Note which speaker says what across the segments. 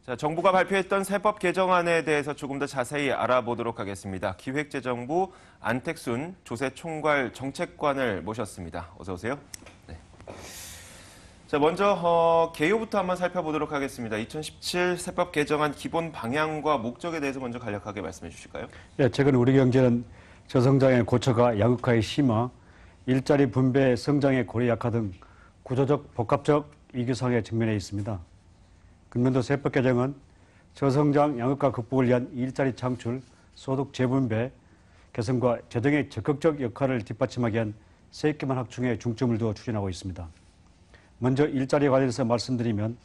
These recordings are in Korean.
Speaker 1: 자, 정부가 발표했던 세법 개정안에 대해서 조금 더 자세히 알아보도록 하겠습니다. 기획재정부 안택순 조세총괄 정책관을 모셨습니다. 어서 오세요. 네. 자, 먼저 개요부터 한번 살펴보도록 하겠습니다. 2017 세법 개정안 기본 방향과 목적에 대해서 먼저 간략하게 말씀해 주실까요?
Speaker 2: 네, 최근 우리 경제는 저성장의 고초가 양극화의 심화, 일자리 분배 성장의 고려 약화 등 구조적 복합적 위기상에 직면해 있습니다. 금년도 세법 개정은 저성장 양극화 극복을 위한 일자리 창출, 소득 재분배, 개선과 재정의 적극적 역할을 뒷받침하기 위한 세입기반 확충에 중점을 두어 추진하고 있습니다. 먼저 일자리 관련해서 말씀드리면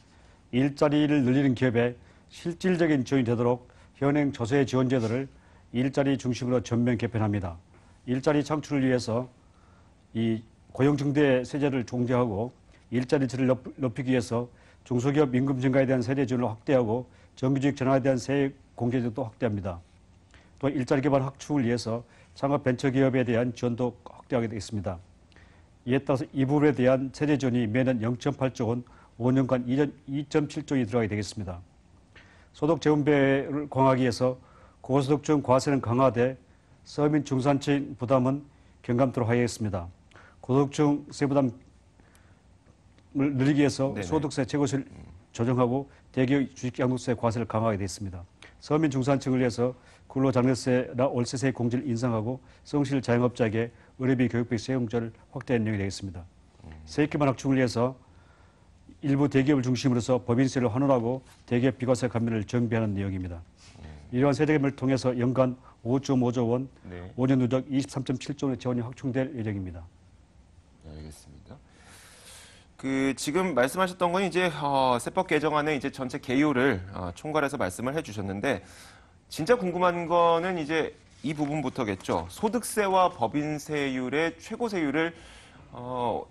Speaker 2: 일자리를 늘리는 기업에 실질적인 지원이 되도록 현행 조세 지원 제도를 일자리 중심으로 전면 개편합니다. 일자리 창출을 위해서 이 고용증대 세제를 종제하고 일자리 질을 높이기 위해서 중소기업 임금 증가에 대한 세제 지원을 확대하고 정규직 전환에 대한 세액 공제도 확대합니다. 또 일자리 기반 확충을 위해서 창업 벤처기업에 대한 지원도 확대하게 되겠습니다. 이에 따라서 이 부분에 대한 세제 지원이 매년 0.8조 원, 5년간 2.7조 원이 들어가게 되겠습니다. 소득 재분배를 강화하기 위해서 고소득층 과세는 강화돼 서민 중산층 부담은 경감토록 하겠습니다. 고소득층 세부담 늘리기 위해서 소득세 최고세를 조정하고 대기업 주식 양도세 과세를 강화하게 되었습니다. 서민 중산층을 위해서 근로장려세나 월세세 공제를 인상하고 성실 자영업자에게 의료비 교육비 세용자를 확대하는 내용이 되겠습니다. 세입기반 확충을 위해서 일부 대기업을 중심으로서 법인세를 환원하고 대기업 비과세 감면을 정비하는 내용입니다. 이러한 세제 개편을 통해서 연간 5.5조 원, 5년 누적 23.7조 원의 재원이 확충될 예정입니다.
Speaker 1: 네, 알겠습니다. 지금 말씀하셨던 건 이제 세법 개정안의 이제 전체 개요를 총괄해서 말씀을 해주셨는데 진짜 궁금한 거는 이제 이 부분부터겠죠. 소득세와 법인세율의 최고세율을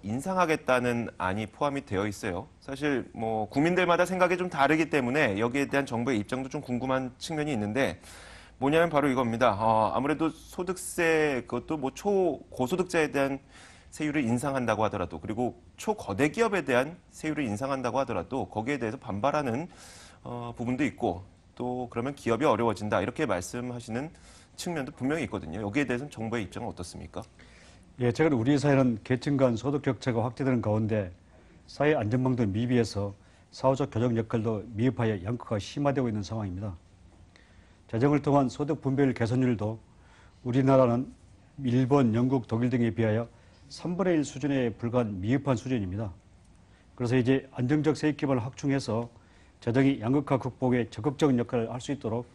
Speaker 1: 인상하겠다는 안이 포함이 되어 있어요. 사실 뭐 국민들마다 생각이 좀 다르기 때문에 여기에 대한 정부의 입장도 좀 궁금한 측면이 있는데 뭐냐면 바로 이겁니다. 아무래도 소득세 그것도 뭐 초고소득자에 대한 세율을 인상한다고 하더라도 그리고 초거대 기업에 대한 세율을 인상한다고 하더라도 거기에 대해서 반발하는 부분도 있고 또 그러면 기업이 어려워진다 이렇게 말씀하시는 측면도 분명히 있거든요. 여기에 대해서는 정부의 입장은 어떻습니까?
Speaker 2: 예, 최근 우리 사회는 계층 간 소득 격차가 확대되는 가운데 사회 안전망도 미비해서 사회적 교정 역할도 미흡하여 양극화가 심화되고 있는 상황입니다. 재정을 통한 소득 분배율 개선율도 우리나라는 일본, 영국, 독일 등에 비하여 3분의 1 수준에 불과한 미흡한 수준입니다. 그래서 이제 안정적 세입 기반을 확충해서 재정이 양극화 극복에 적극적인 역할을 할 수 있도록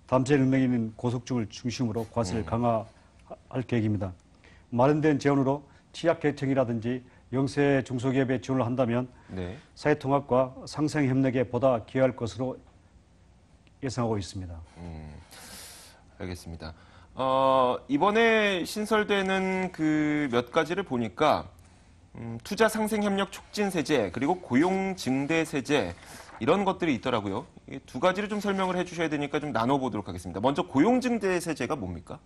Speaker 2: 담세 능력 있는 고소득층을 중심으로 과세를 강화할 계획입니다. 마련된 재원으로 취약계층이라든지 영세 중소기업에 지원을 한다면 사회통합과 상생협력에 보다 기여할 것으로 예상하고 있습니다.
Speaker 1: 알겠습니다. 이번에 신설되는 그 몇 가지를 보니까 투자 상생 협력 촉진 세제 그리고 고용 증대 세제 이런 것들이 있더라고요. 이 두 가지를 좀 설명을 해주셔야 되니까 좀 나눠보도록 하겠습니다. 먼저 고용 증대 세제가 뭡니까?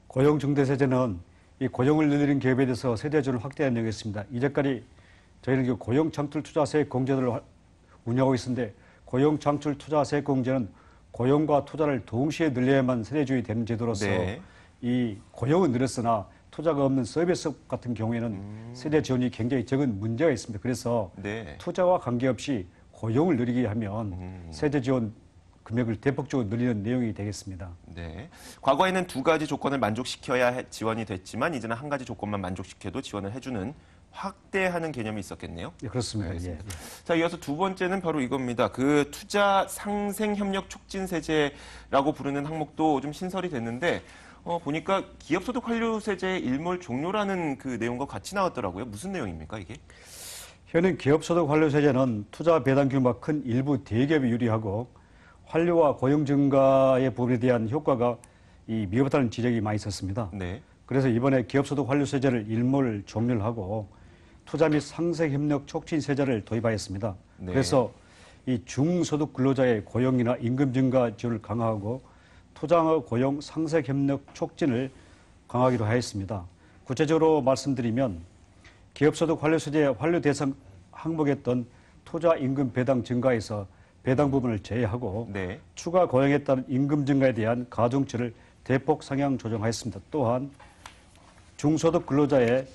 Speaker 2: 고용 증대 세제는 이 고용을 늘리는 기업에 대해서 세제 지원을 확대한 내용이 있습니다. 이제까지 저희는 고용 창출 투자 세액 공제를 운영하고 있는데 고용 창출 투자 세액 공제는 고용과 투자를 동시에 늘려야만 세제 지원이 되는 제도로서 이 고용은 늘었으나 투자가 없는 서비스업 같은 경우에는 세제 지원이 굉장히 적은 문제가 있습니다. 그래서 투자와 관계없이 고용을 늘리게 하면 세제 지원 금액을 대폭적으로 늘리는 내용이 되겠습니다.
Speaker 1: 네. 과거에는 두 가지 조건을 만족시켜야 지원이 됐지만 이제는 한 가지 조건만 만족시켜도 지원을 해주는 확대하는 개념이 있었겠네요.
Speaker 2: 네, 그렇습니다. 예.
Speaker 1: 자, 이어서 두 번째는 바로 이겁니다. 그 투자 상생 협력 촉진 세제라고 부르는 항목도 좀 신설이 됐는데 보니까 기업소득 환류세제의 일몰 종료라는 그 내용과 같이 나왔더라고요. 무슨 내용입니까, 이게?
Speaker 2: 현행 기업소득 환류세제는 투자 배당 규모가 큰 일부 대기업이 유리하고 환류와 고용 증가의 부분에 대한 효과가 미흡하다는 지적이 많이 있었습니다. 그래서 이번에 기업소득 환류세제를 일몰 종료를 하고 투자 및 상생협력 촉진 세제를 도입하였습니다. 그래서 이 중소득 근로자의 고용이나 임금 증가 지원을 강화하고 투자와 고용 상생협력 촉진을 강화하기로 하였습니다. 구체적으로 말씀드리면 기업소득 환류세제 환류 대상 항목이었던 투자 임금 배당 증가에서 배당 부분을 제외하고
Speaker 1: 네.
Speaker 2: 추가 고용에 따른 임금 증가에 대한 가중치를 대폭 상향 조정하였습니다. 또한 중소득 근로자의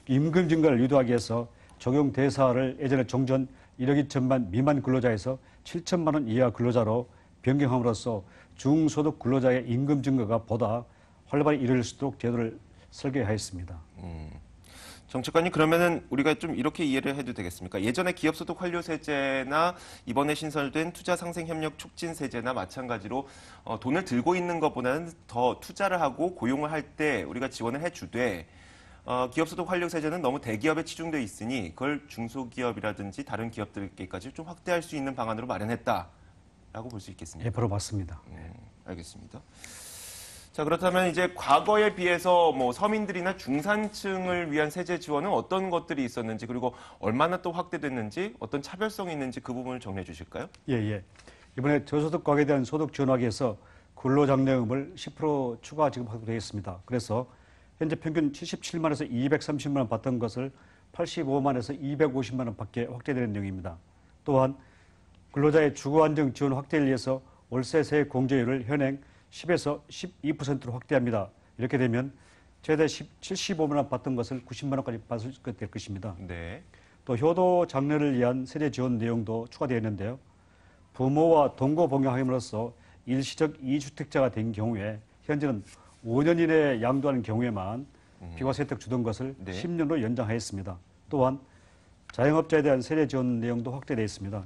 Speaker 2: 임금 증가를 유도하기 위해서 적용 대상을 예전에 종전 1억 2천만 미만 근로자에서 7천만 원 이하 근로자로 변경함으로써 중소득 근로자의 임금 증가가 보다 활발히 이룰 수 있도록 제도를 설계하였습니다.
Speaker 1: 정책관님, 그러면은 우리가 좀 이렇게 이해를 해도 되겠습니까? 예전에 기업소득 환류세제나 이번에 신설된 투자상생협력 촉진세제나 마찬가지로 돈을 들고 있는 것보다는 더 투자를 하고 고용을 할 때 우리가 지원을 해주되 기업소득 환류세제는 너무 대기업에 치중되어 있으니 그걸 중소기업이라든지 다른 기업들께까지 좀 확대할 수 있는 방안으로 마련했다라고 볼 수 있겠습니다.
Speaker 2: 예, 바로 맞습니다.
Speaker 1: 알겠습니다. 자, 그렇다면 이제 과거에 비해서 뭐 서민들이나 중산층을 위한 세제 지원은 어떤 것들이 있었는지, 그리고 얼마나 또 확대됐는지, 어떤 차별성이 있는지 그 부분을 정리해 주실까요?
Speaker 2: 예, 예. 이번에 저소득 가구에 대한 소득 지원하기 위해서 근로장려금을 10% 추가 지급하기로 했습니다. 그래서 현재 평균 77만에서 230만 원 받던 것을 85만에서 250만 원 받게 확대되는 내용입니다. 또한 근로자의 주거 안정 지원 확대를 위해서 월세 세액 공제율을 현행 10에서 12%로 확대합니다. 이렇게 되면 최대 75만 원 받던 것을 90만 원까지 받을 수 있게 될 것입니다.
Speaker 1: 네.
Speaker 2: 또 효도 장려를 위한 세대 지원 내용도 추가되어 있는데요. 부모와 동거 봉양함으로써 일시적 2주택자가 된 경우에 현재는 5년 이내에 양도하는 경우에만 비과세 혜택 주던 것을
Speaker 1: 네.
Speaker 2: 10년으로 연장하였습니다. 또한 자영업자에 대한 세대 지원 내용도 확대되어 있습니다.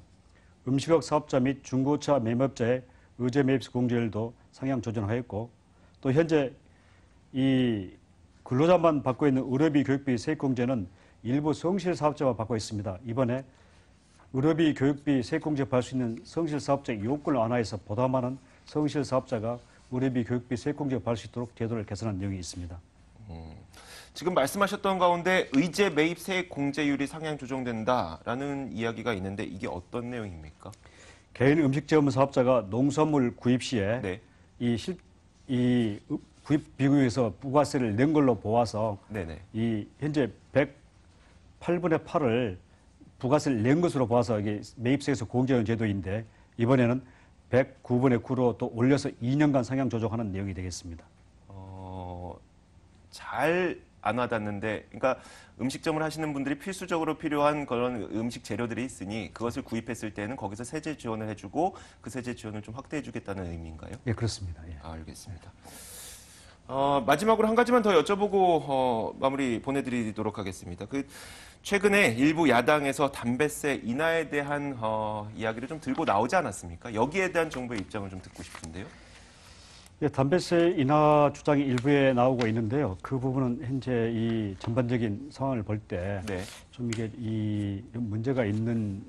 Speaker 2: 음식업 사업자 및 중고차 매매업자의 의제 매입 공제율도 상향 조정하였고, 또 현재 이 근로자만 받고 있는 의료비 교육비 세액 공제는 일부 성실 사업자만 받고 있습니다. 이번에 의료비 교육비 세액 공제 받을 수 있는 성실 사업자의 요건을 완화해서 보다 많은 성실 사업자가 의료비 교육비 세액 공제 받을 수 있도록 제도를 개선한 내용이 있습니다.
Speaker 1: 지금 말씀하셨던 가운데 의제 매입 세액 공제율이 상향 조정된다라는 이야기가 있는데 이게 어떤 내용입니까?
Speaker 2: 개인 음식점 사업자가 농수산물 구입 시에
Speaker 1: 네.
Speaker 2: 이 구입 비용에서 부가세를 낸 걸로 보아서
Speaker 1: 네네.
Speaker 2: 이 현재 108분의 8을 부가세를 낸 것으로 봐서 이게 매입세에서 공제하는 제도인데 이번에는 109분의 9로 또 올려서 2년간 상향 조정하는 내용이 되겠습니다.
Speaker 1: 잘 안 와닿는데, 그러니까 음식점을 하시는 분들이 필수적으로 필요한 그런 음식 재료들이 있으니 그것을 구입했을 때는 거기서 세제 지원을 해주고 그 세제 지원을 좀 확대해주겠다는 의미인가요?
Speaker 2: 예, 그렇습니다. 예.
Speaker 1: 알겠습니다. 마지막으로 한 가지만 더 여쭤보고 마무리 보내드리도록 하겠습니다. 최근에 일부 야당에서 담배세 인하에 대한 이야기를 좀 들고 나오지 않았습니까? 여기에 대한 정부의 입장을 좀 듣고 싶은데요.
Speaker 2: 예, 담배세 인하 주장이 일부에 나오고 있는데요. 그 부분은 현재 이 전반적인 상황을 볼 때 좀
Speaker 1: 네.
Speaker 2: 이게 이 문제가 있는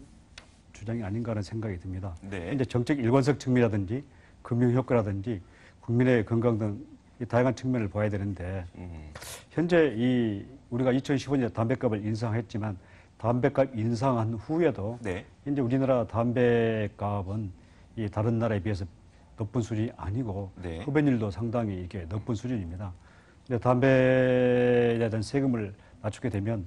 Speaker 2: 주장이 아닌가 하는 생각이 듭니다.
Speaker 1: 네.
Speaker 2: 현재 정책 일관성 측면이라든지 금융 효과라든지 국민의 건강 등 이 다양한 측면을 봐야 되는데 현재 이 우리가 2015년에 담배값을 인상했지만 담배값 인상한 후에도
Speaker 1: 네.
Speaker 2: 현재 우리나라 담배값은 이 다른 나라에 비해서 높은 수준이 아니고
Speaker 1: 네.
Speaker 2: 흡연율도 상당히 이게 높은 수준입니다. 근데 담배에 대한 세금을 낮추게 되면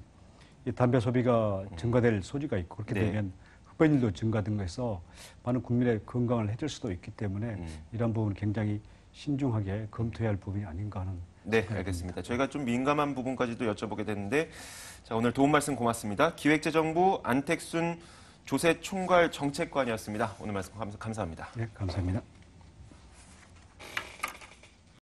Speaker 2: 이 담배 소비가 증가될 소지가 있고 그렇게
Speaker 1: 네.
Speaker 2: 되면 흡연율도 증가 등해서 많은 국민의 건강을 해칠 수도 있기 때문에 이런 부분은 굉장히 신중하게 검토해야 할 부분이 아닌가 하는.
Speaker 1: 네, 알겠습니다. 저희가 좀 민감한 부분까지도 여쭤보게 됐는데, 자, 오늘 도움 말씀 고맙습니다. 기획재정부 안택순 조세 총괄 정책관이었습니다. 오늘 말씀 감사합니다.
Speaker 2: 네, 감사합니다.